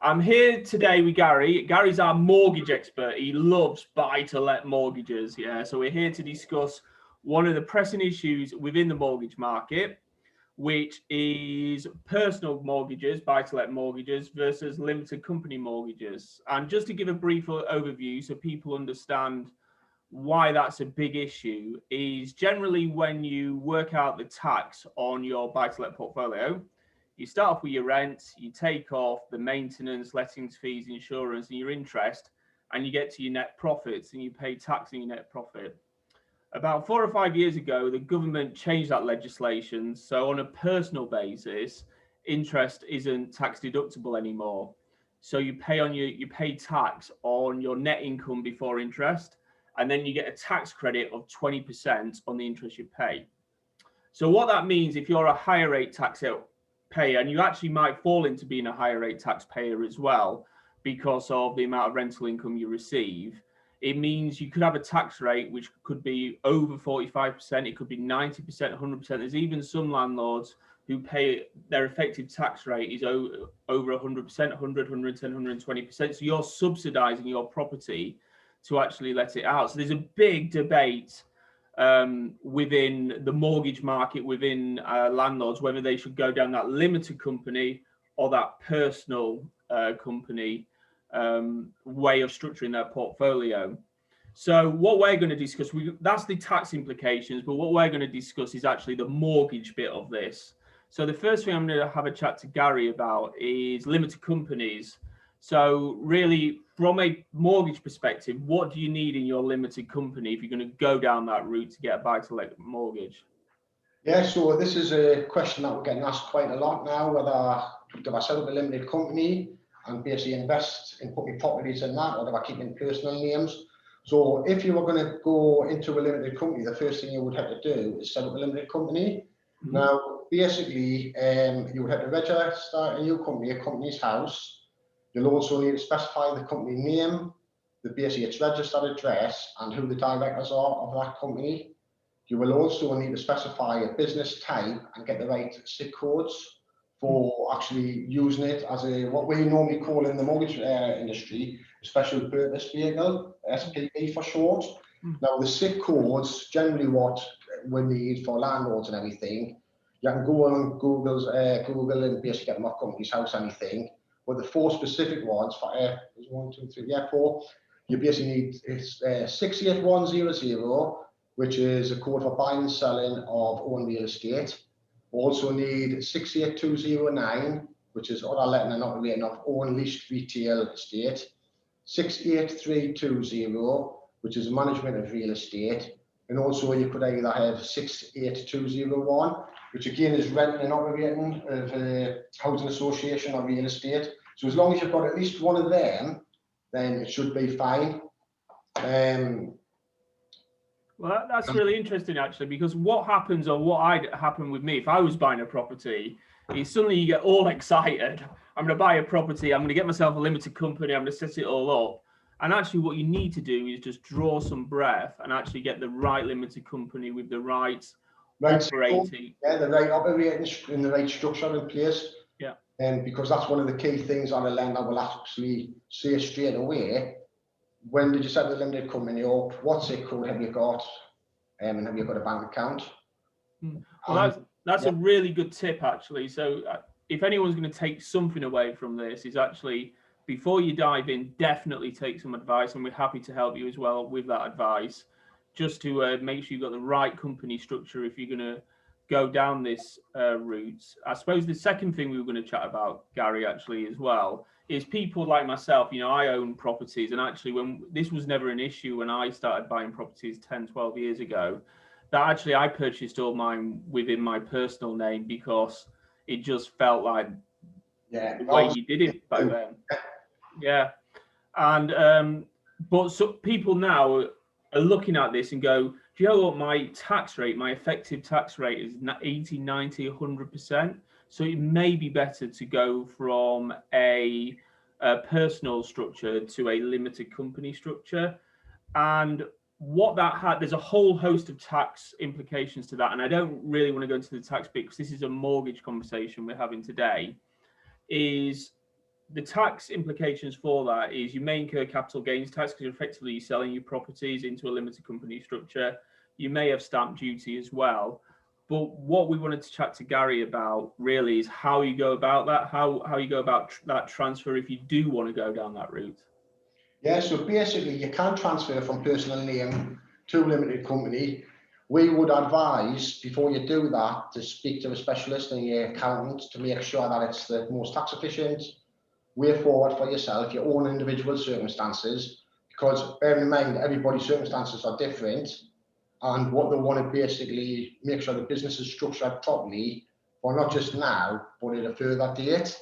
I'm here today with Gary. Gary's our mortgage expert. He loves buy-to-let mortgages. Yeah, so we're here to discuss one of the pressing issues within the mortgage market, which is personal mortgages, buy-to-let mortgages versus limited company mortgages. And just to give a brief overview so people understand why that's a big issue, is generally when you work out the tax on your buy-to-let portfolio, you start off with your rent, you take off the maintenance, lettings fees, insurance, and your interest, and you get to your net profits and you pay tax on your net profit. About 4 or 5 years ago, the government changed that legislation. So on a personal basis, interest isn't tax deductible anymore. So you pay tax on your net income before interest, and then you get a tax credit of 20% on the interest you pay. So what that means, if you're a higher rate taxpayer, and you actually might fall into being a higher rate taxpayer as well because of the amount of rental income you receive, it means you could have a tax rate which could be over 45%, it could be 90%, 100%. There's even some landlords who pay their effective tax rate is over 100%, 100, 110, 120%. So you're subsidizing your property to actually let it out. So there's a big debate within the mortgage market, within landlords, whether they should go down that limited company or that personal company way of structuring their portfolio. So what we're going to discuss, that's the tax implications, but what we're going to discuss is actually the mortgage bit of this. So the first thing I'm going to have a chat to Gary about is limited companies. So really, from a mortgage perspective, what do you need in your limited company if you're going to go down that route to get a buy-to-let mortgage? Yeah, so this is a question that we're getting asked quite a lot now, whether do I set up a limited company and basically invest in putting properties in that, or do I keep in personal names? So if you were going to go into a limited company, the first thing you would have to do is set up a limited company. Mm-hmm. Now, basically, you would have to register a new company, a company's house. You'll also need to specify the company name, basically its registered address, and who the directors are of that company. You will also need to specify a business type and get the right SIC codes for actually using it as a, what we normally call in the mortgage industry, a special purpose vehicle, SPV for short. Now, the SIC codes, generally what we need for landlords and everything, you can go on Google and basically get them off company's house, anything. But the 4 specific ones for 4, you basically need 68100, which is a code for buying and selling of own real estate. Also need 68209, which is other letting and operating of own leased retail estate. 68320, which is management of real estate. And also you could either have 68201, which again is renting and operating of a housing association or real estate. So as long as you've got at least one of them, then it should be fine. Well, that's really interesting, actually, because what happens, or what I'd happen with me if I was buying a property, is suddenly you get all excited. I'm going to buy a property. I'm going to get myself a limited company. I'm going to set it all up. And actually what you need to do is just draw some breath and actually get the right limited company with the right operating. Yeah, the right operating and the right structure in place. Yeah. Because that's one of the key things on a lender will actually say straight away. When did you set the limited company up? What SIC code have you got? And have you got a bank account? Well, that's a really good tip, actually. So if anyone's going to take something away from this, is actually, before you dive in, definitely take some advice, and we're happy to help you as well with that advice, just to make sure you've got the right company structure if you're going to go down this route. I suppose the second thing we were going to chat about, Gary, actually, as well, is people like myself. You know, I own properties, and actually when this was never an issue when I started buying properties 10, 12 years ago, that actually I purchased all mine within my personal name because it just felt like the way you did it back then. Yeah. And but so people now are looking at this and go, do you know what, my tax rate, my effective tax rate is 80, 90, 100%. So it may be better to go from a personal structure to a limited company structure. And what that had, there's a whole host of tax implications to that. And I don't really want to go into the tax bit because this is a mortgage conversation we're having today. Is the tax implications for that is you may incur capital gains tax because effectively you're selling your properties into a limited company structure. You may have stamp duty as well. But what we wanted to chat to Gary about really is how you go about that, how you go about that transfer if you do want to go down that route. Yeah, so basically you can transfer from personal name to limited company. We would advise before you do that to speak to a specialist and your accountant to make sure that it's the most tax efficient way forward for yourself, your own individual circumstances, because bear in mind everybody's circumstances are different, and what they want to basically make sure the business is structured properly for not just now but at a further date.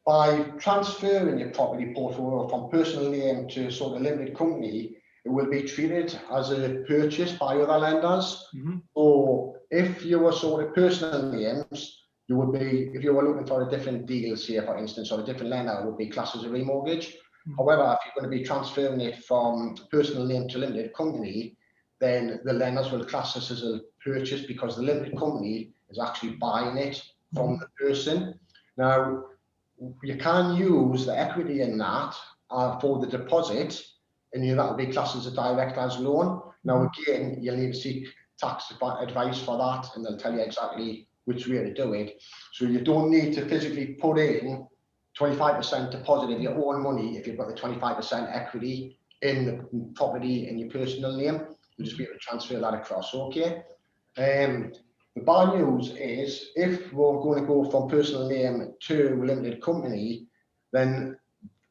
By transferring your property portfolio from personal name to sort of limited company, it will be treated as a purchase by other lenders. So if you were sort of personal names, you would be, if you were looking for a different deal, say for instance, or a different lender, it would be classed as a remortgage. However, if you're going to be transferring it from personal name to limited company, then the lenders will class this as a purchase because the limited company is actually buying it from the person. Now, you can use the equity in that for the deposit, and that will be classed as a director's loan. Now, again, you'll need to seek tax advice for that, and they'll tell you exactly which way to do it. So you don't need to physically put in 25% deposit of your own money if you've got the 25% equity in the property in your personal name. You'll just be able to transfer that across, okay? The bad news is if we're going to go from personal name to limited company, then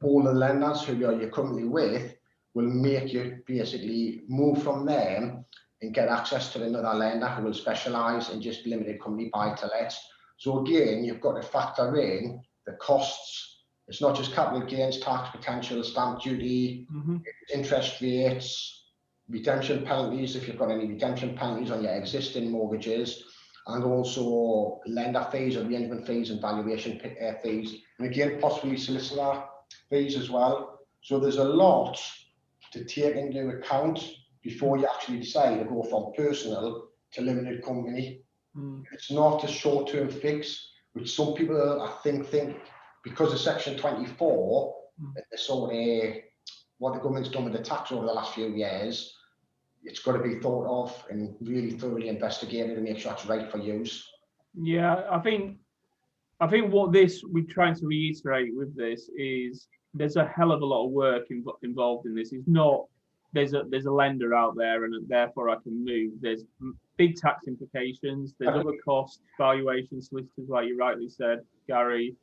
all the lenders who you're currently with will make you basically move from them and get access to another lender who will specialise in just limited company buy-to-let. So again, you've got to factor in the costs. It's not just capital gains tax, potential stamp duty, interest rates, redemption penalties, if you've got any redemption penalties on your existing mortgages, and also lender fees, arrangement fees and valuation fees, and again possibly solicitor fees as well. So there's a lot to take into account before you actually decide to go from personal to limited company. It's not a short-term fix, which some people I think because of Section 24, sort of what the government's done with the tax over the last few years, it's got to be thought of and really thoroughly investigated to make sure it's right for use. Yeah, I think what we're trying to reiterate with this is there's a hell of a lot of work involved in this. It's not there's a lender out there and therefore I can move. There's big tax implications. There's other costs, valuation, solicitors, like you rightly said, Gary,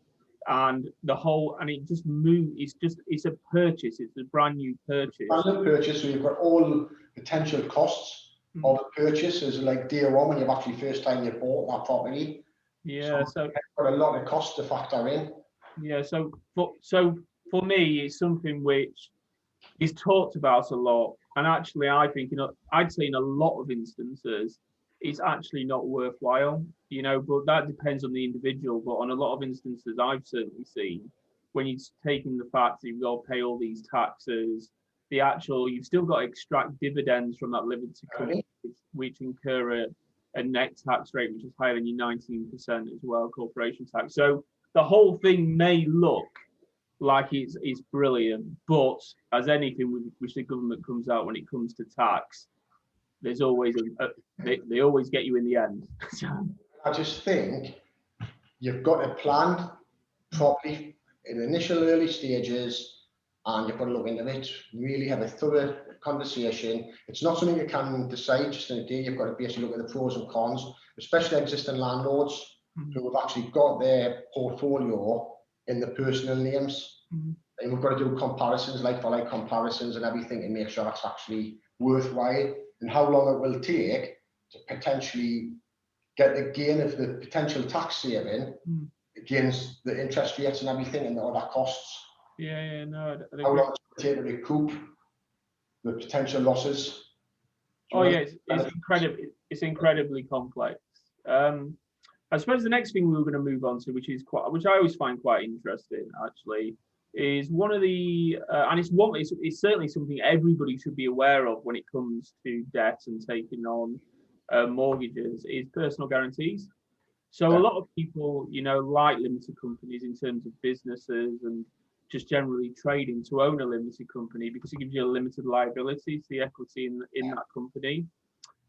and it just moves. It's a purchase. It's a brand new purchase. Brand new purchase. So you've got all potential costs of a purchase as like day one when you've actually first time you bought that property. Yeah, so you've got a lot of costs to factor in. Yeah, so for me, it's something which is talked about a lot, and actually, I think I'd say in a lot of instances, it's actually not worthwhile. But that depends on the individual. But on a lot of instances, I've certainly seen when you're taking the fact that you've got to pay all these taxes, you've still got to extract dividends from that limited company, which incur a net tax rate which is higher than your 19% as well, corporation tax. So the whole thing may look like it's brilliant, but as anything which the government comes out when it comes to tax, there's always they always get you in the end. I just think you've got to plan properly in the initial early stages, and you've got to look into it, really have a thorough conversation. It's not something you can decide just in a day. You've got to basically look at the pros and cons, especially existing landlords who have actually got their portfolio in the personal names. And we've got to do comparisons, like for like comparisons and everything, and make sure that's actually worthwhile and how long it will take to potentially get the gain of the potential tax saving against the interest rates and everything and the other costs. No. How long it's going to take to recoup the potential losses? It's incredibly complex. I suppose the next thing we were going to move on to, which I always find quite interesting, actually, is one of the and it's certainly something everybody should be aware of when it comes to debt and taking on mortgages, is personal guarantees. So a lot of people, like limited companies in terms of businesses and just generally trading to own a limited company because it gives you a limited liability to the equity in that company.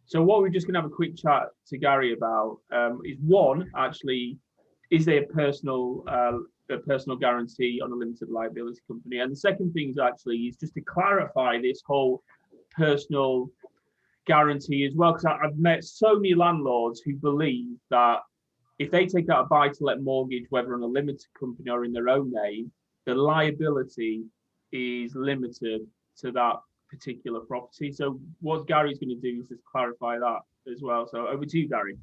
So what we're just going to have a quick chat to Gary about is one, actually, is there a personal guarantee on a limited liability company? And the second thing is just to clarify this whole personal guarantee as well, because I've met so many landlords who believe that if they take out a buy-to-let mortgage, whether on a limited company or in their own name, the liability is limited to that particular property. So what Gary's going to do is just clarify that as well. So over to you, Gary.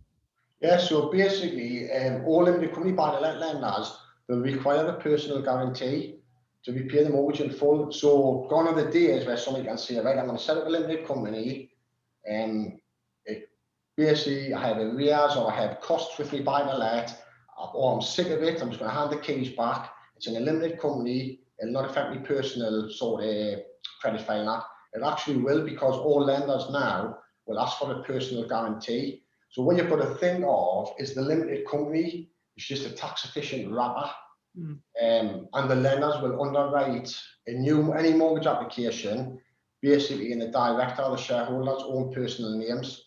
Yeah, so basically, all limited company buy-to-let lenders will require a personal guarantee to repay the mortgage in full. So gone are the days where somebody can say, right, I'm going to set up a limited company, basically I have arrears or I have costs with me buy-to-let, or I'm sick of it, I'm just going to hand the keys back. It's in a limited company, it'll not affect me personal sort of credit file and that. It actually will, because all lenders now will ask for a personal guarantee. So what you've got to think of is the limited company is just a tax efficient wrapper. And the lenders will underwrite any mortgage application basically in the director or the shareholder's own personal names.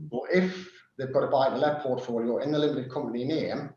So if they've got a buy-to-let portfolio in the limited company name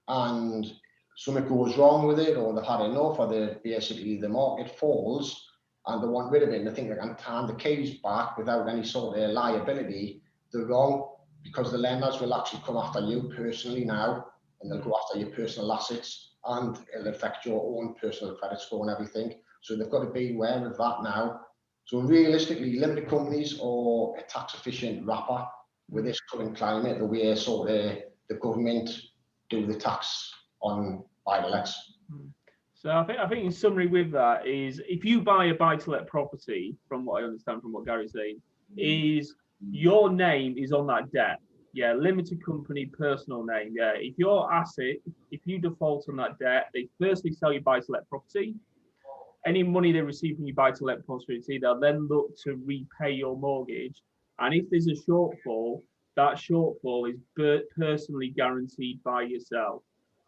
and something goes wrong with it, or they've had enough, or the market falls and they want rid of it and they think they can hand the keys back without any sort of liability, they're wrong, because the lenders will actually come after you personally now, and they'll go after your personal assets, and it'll affect your own personal credit score and everything. So they've got to be aware of that now. So realistically, limited companies are a tax efficient wrapper with this current climate, the way sort of the government do the tax on buy-to-lets. So I think in summary with that is, if you buy a buy-to-let property, from what I understand from what Gary's saying, is your name is on that debt. Yeah, limited company, personal name. Yeah, if your asset, if you default on that debt, they firstly sell you buy-to-let property. Any money they receive from your buy-to-let property, they'll then look to repay your mortgage. And if there's a shortfall, that shortfall is personally guaranteed by yourself.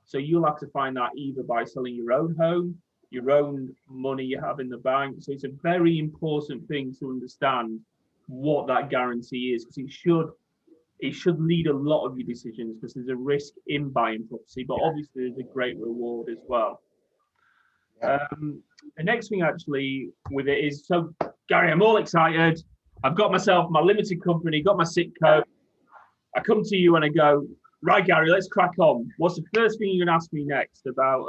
So you'll have to find that either by selling your own home, your own money you have in the bank. So it's a very important thing to understand what that guarantee is, because it should lead a lot of your decisions, because there's a risk in buying property, but obviously there's a great reward as well. The next thing actually with it is, so Gary, I'm all excited. I've got myself my limited company, got my SIT code. I come to you and I go, right, Gary, let's crack on. What's the first thing you're going to ask me next about?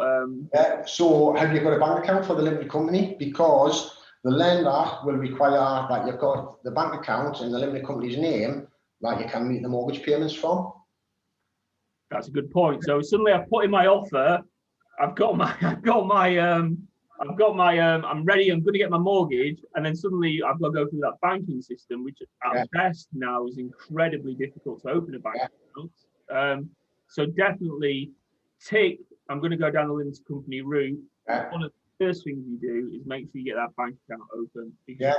So have you got a bank account for the limited company? Because the lender will require that you've got the bank account in the limited company's name that you can meet the mortgage payments from. That's a good point. So suddenly I put in my offer. I'm ready. I'm going to get my mortgage, and then suddenly I've got to go through that banking system, which at best now is incredibly difficult to open a bank account. So definitely tick. I'm going to go down the limited company route. One of the first things you do is make sure you get that bank account open. That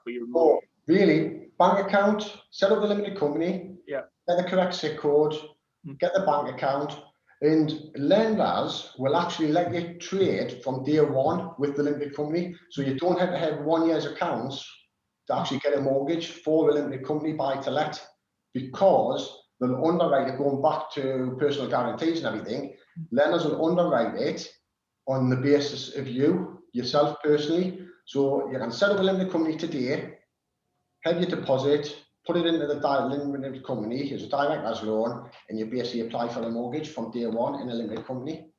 for your mortgage. Really, bank account, set up the limited company. Yeah. Get the correct SIT code. Get the bank account. And lenders will actually let you trade from day one with the limited company. So you don't have to have 1 year's accounts to actually get a mortgage for the limited company buy-to-let, because they'll underwrite it, going back to personal guarantees and everything. Lenders will underwrite it on the basis of yourself personally. So you can set up a limited company today, have your deposit, put it into the limited company as a director's loan, and you basically apply for a mortgage from day one in a limited company.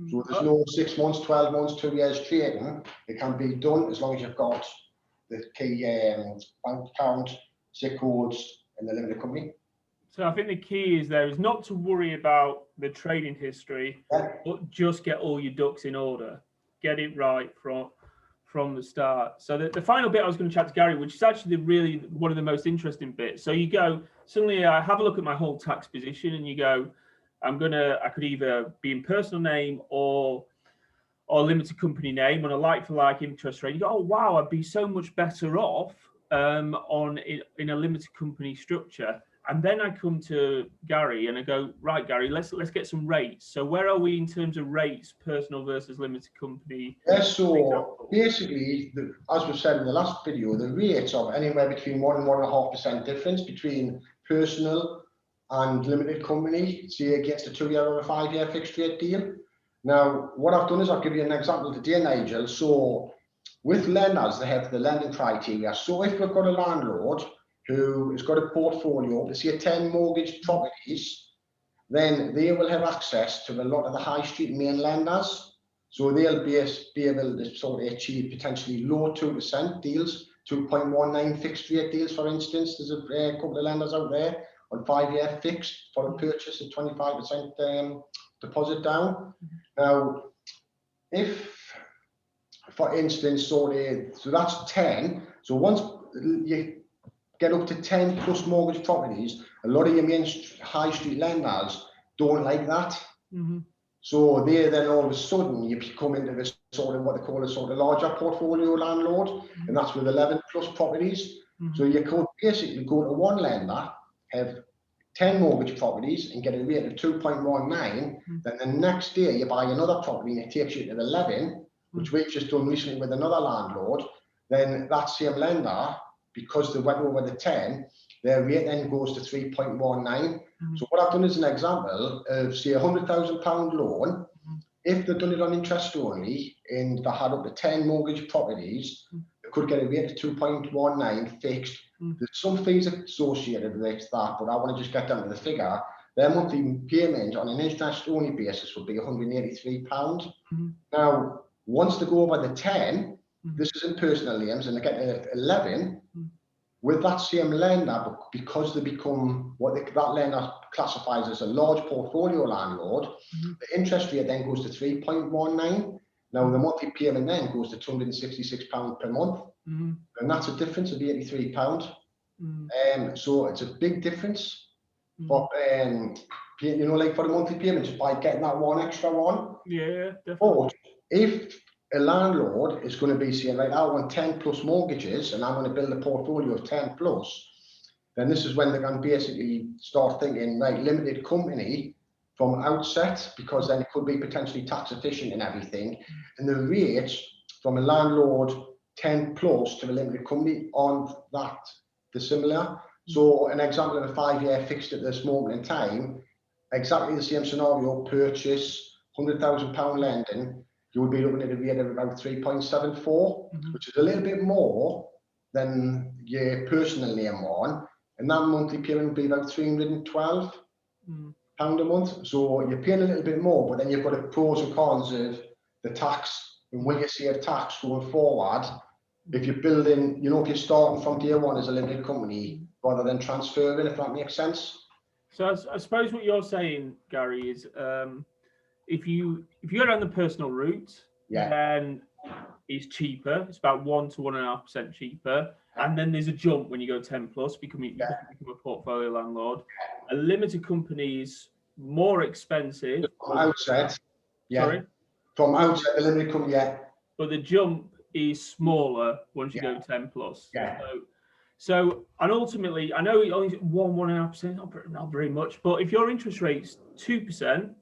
So there's no 6 months, 12 months, 2 years trading. It can be done as long as you've got the key bank account, SIT codes, in the limited company. So I think the key is not to worry about the trading history, but just get all your ducks in order. Get it right from the start. So the final bit I was going to chat to Gary, which is actually really one of the most interesting bits. So you go, suddenly I have a look at my whole tax position, and you go, I could either be in personal name or limited company name on a like-for-like interest rate. You go, oh wow, I'd be so much better off in a limited company structure. And then I come to Gary and I go, right, Gary, let's get some rates. So where are we in terms of rates, personal versus limited company? Yeah, so basically, as we said in the last video, the rates of anywhere between 1 and 1.5% difference between personal and limited company, say against a 2-year or a 5-year fixed rate deal. Now, what I've done is I'll give you an example today, Nigel. So with lenders, they have the lending criteria. So if we've got a landlord who has got a portfolio, let's say 10 mortgage properties, then they will have access to a lot of the high street main lenders. So they'll be able to sort of achieve potentially low 2% deals, 2.19 fixed rate deals, for instance. There's a couple of lenders out there on 5-year fixed for a purchase at 25% deposit down. Now, if, for instance, so that's 10. So once you get up to 10 plus mortgage properties, a lot of your main high street lenders don't like that. Mm-hmm. So they then all of a sudden you become into this sort of what they call a sort of larger portfolio landlord, and that's with 11 plus properties. Mm-hmm. So you could basically go to one lender, have 10 mortgage properties and get a rate of 2.19, then the next day you buy another property and it takes you to 11, which we've just done recently with another landlord. Then that same lender, because they went over the 10, their rate then goes to 3.19. So what I've done is an example of, say, £100,000 loan. If they've done it on interest only and they had up to 10 mortgage properties, they could get a rate of 2.19 fixed. There's some fees associated with that, but I want to just get down to the figure. Their monthly payment on an interest only basis would be £183. Now, once they go over the 10, this is in personal names, and they get to 11, with that same lender, but because they become what that lender classifies as a large portfolio landlord, the interest rate then goes to 3.19. Now, the monthly payment then goes to £266 per month, and that's a difference of £83. So it's a big difference for, you know, like for the monthly payment, just by getting that one extra one. Yeah, definitely. But if a landlord is going to be saying, right, I want 10 plus mortgages and I'm going to build a portfolio of 10 plus, then this is when they can basically start thinking, right, limited company from outset, because then it could be potentially tax efficient and everything. And the rates from a landlord 10 plus to a limited company on that, they're similar. So an example of a 5-year fixed at this moment in time, exactly the same scenario, purchase, £100,000 lending, you would be looking at a rate of about 3.74, which is a little bit more than your personal name one, and that monthly payment would be about £312 a month. So you're paying a little bit more, but then you've got the pros and cons of the tax, and will you save tax going forward if you're building, you know, if you're starting from day one as a limited company rather than transferring, if that makes sense. So I suppose what you're saying, Gary, is if you go down the personal route, then it's cheaper. It's about 1 to 1.5% cheaper, and then there's a jump when you go 10 plus, you become a portfolio landlord. A limited company is more expensive. From outset, Sorry? From outset, the limited company, but the jump is smaller once you go 10 plus. So, and ultimately, I know only 1.5%, not very much, but if your interest rate's 2%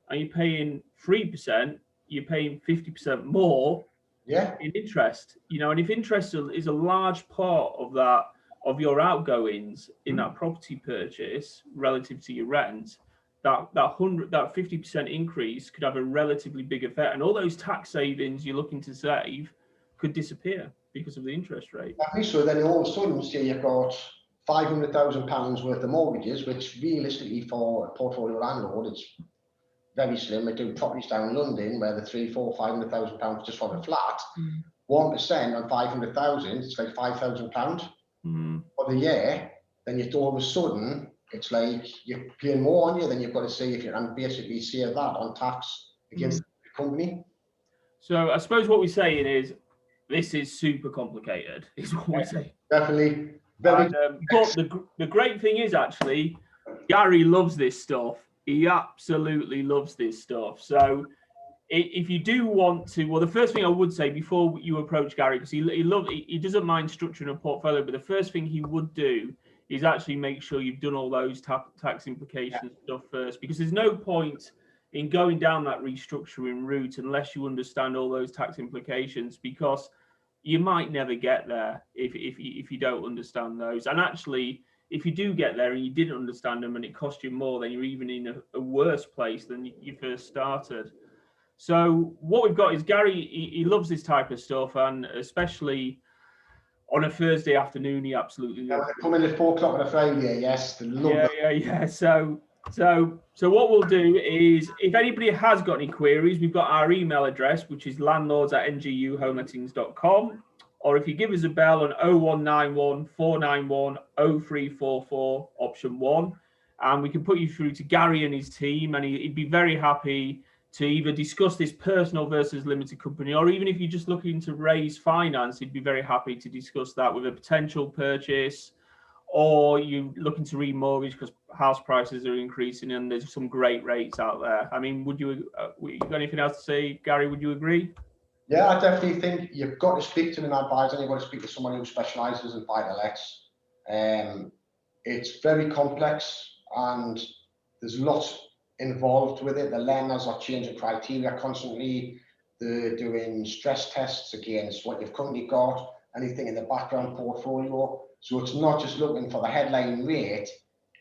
and you're paying 3%, you're paying 50% more in interest. You know, and if interest is a large part of that, of your outgoings in that property purchase relative to your rent, that 50% increase could have a relatively big effect, and all those tax savings you're looking to save could disappear because of the interest rate. So then all of a sudden, say you've got £500,000 worth of mortgages, which realistically for a portfolio landlord, it's very slim. We do properties down in London where the £500,000 just for the flat. 1% on 500,000, it's like £5,000 for the year. Then you all of a sudden, it's like you're paying more on you. Then you've got to see if you can basically save that on tax against the company. So I suppose what we're saying is this is super complicated, is what we say. Definitely. But the great thing is actually, Gary loves this stuff. He absolutely loves this stuff. So if you do want to, well, the first thing I would say before you approach Gary, because he doesn't mind structuring a portfolio, but the first thing he would do is actually make sure you've done all those tax implications stuff first, because there's no point in going down that restructuring route unless you understand all those tax implications, because you might never get there if you don't understand those. And actually, if you do get there and you didn't understand them and it cost you more, then you're even in a worse place than you first started. So what we've got is Gary, he loves this type of stuff, and especially on a Thursday afternoon, he absolutely loves it. Come in at 4 o'clock on a Friday, yes. Yeah. So what we'll do is, if anybody has got any queries, we've got our email address, which is landlords@nguhomelettings.com, or if you give us a bell on 0191 491 0344 option 1, and we can put you through to Gary and his team, and he'd be very happy to either discuss this personal versus limited company, or even if you're just looking to raise finance, he'd be very happy to discuss that with a potential purchase, or you're looking to remortgage because house prices are increasing and there's some great rates out there. I mean, you got anything else to say, Gary? Would you agree? Yeah, I definitely think you've got to speak to an advisor, and you've got to speak to someone who specialises in buy-to-lets. It's very complex and there's lots involved with it. The lenders are changing criteria constantly. They're doing stress tests against what you've currently got, anything in the background portfolio. So it's not just looking for the headline rate,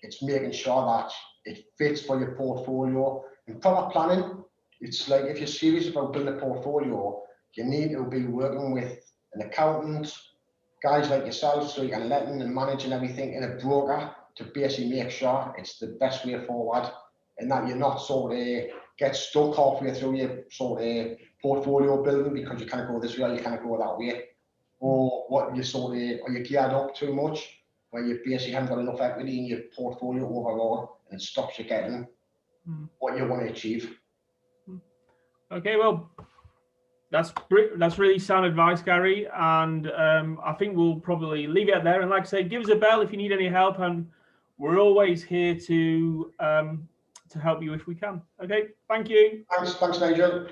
it's making sure that it fits for your portfolio. And proper planning, it's like if you're serious about building a portfolio, you need to be working with an accountant, guys like yourself, so you can letting and managing everything in a broker to basically make sure it's the best way forward, and that you're not sort of get stuck halfway through your sort of portfolio building because you can't go this way or you can't go that way, or what you sort of, or you're geared up too much where you basically haven't got enough equity in your portfolio overall, and it stops you getting what you want to achieve. Okay, well, that's really sound advice, Gary, and I think we'll probably leave it there. And like I say, give us a bell if you need any help, and we're always here to help you if we can. Okay, thank you. Thanks, Nigel.